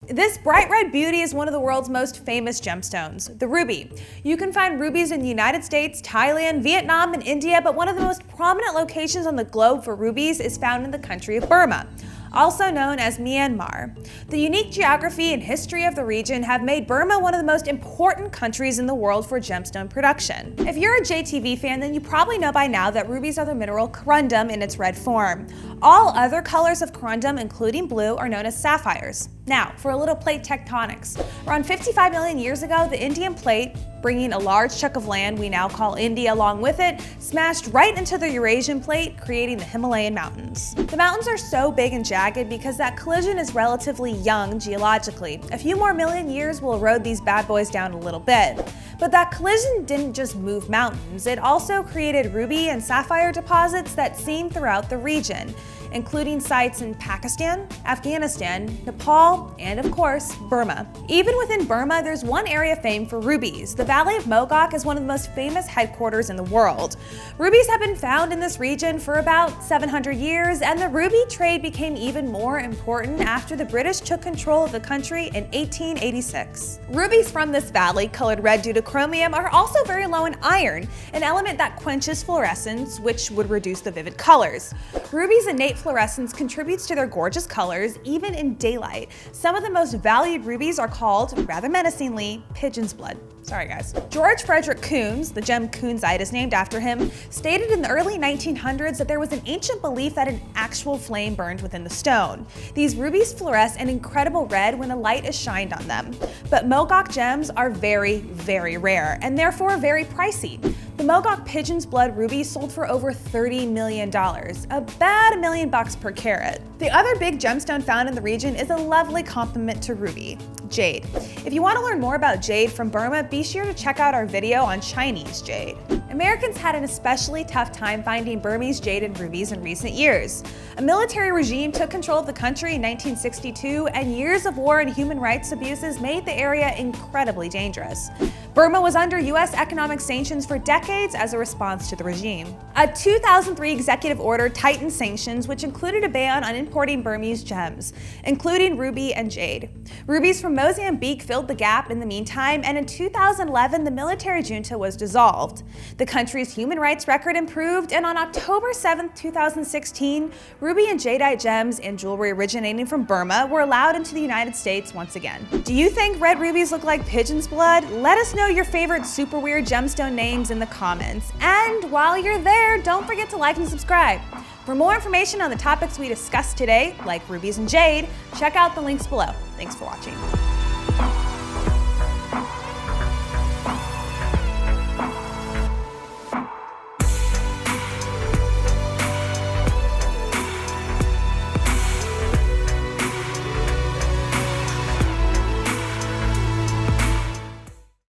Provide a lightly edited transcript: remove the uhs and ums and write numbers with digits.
This bright red beauty is one of the world's most famous gemstones, the ruby. You can find rubies in the United States, Thailand, Vietnam, and India, but one of the most prominent locations on the globe for rubies is found in the country of Burma, also known as Myanmar. The unique geography and history of the region have made Burma one of the most important countries in the world for gemstone production. If you're a JTV fan, then you probably know by now that rubies are the mineral corundum in its red form. All other colors of corundum, including blue, are known as sapphires. Now, for a little plate tectonics. Around 55 million years ago, the Indian plate, bringing a large chunk of land we now call India along with it, smashed right into the Eurasian plate, creating the Himalayan mountains. The mountains are so big and jagged because that collision is relatively young geologically. A few more million years will erode these bad boys down a little bit. But that collision didn't just move mountains, it also created ruby and sapphire deposits that seam throughout the region, including sites in Pakistan, Afghanistan, Nepal, and of course, Burma. Even within Burma, there's one area famed for rubies. The Valley of Mogok is one of the most famous headquarters in the world. Rubies have been found in this region for about 700 years, and the ruby trade became even more important after the British took control of the country in 1886. Rubies from this valley, colored red due to chromium, are also very low in iron, an element that quenches fluorescence, which would reduce the vivid colors. Rubies' innate fluorescence contributes to their gorgeous colors, even in daylight. Some of the most valued rubies are called, rather menacingly, pigeon's blood. Sorry guys. George Frederick Kunz, the gem kunzite is named after him, stated in the early 1900s that there was an ancient belief that an actual flame burned within the stone. These rubies fluoresce an incredible red when a light is shined on them. But Mogok gems are very, very rare, and therefore very pricey. The Mogok pigeon's blood ruby sold for over $30 million, about $1 million per carat. The other big gemstone found in the region is a lovely complement to ruby, jade. If you want to learn more about jade from Burma, be sure to check out our video on Chinese jade. Americans had an especially tough time finding Burmese jade and rubies in recent years. A military regime took control of the country in 1962, and years of war and human rights abuses made the area incredibly dangerous. Burma was under US economic sanctions for decades as a response to the regime. A 2003 executive order tightened sanctions, which included a ban on importing Burmese gems, including ruby and jade. Rubies from Mozambique filled the gap in the meantime, and in 2011, the military junta was dissolved. The country's human rights record improved, and on October 7, 2016, ruby and jadeite gems and jewelry originating from Burma were allowed into the United States once again. Do you think red rubies look like pigeon's blood? Let us know your favorite super weird gemstone names in the comments. And while you're there, don't forget to like and subscribe. For more information on the topics we discussed today, like rubies and jade, check out the links below. Thanks for watching.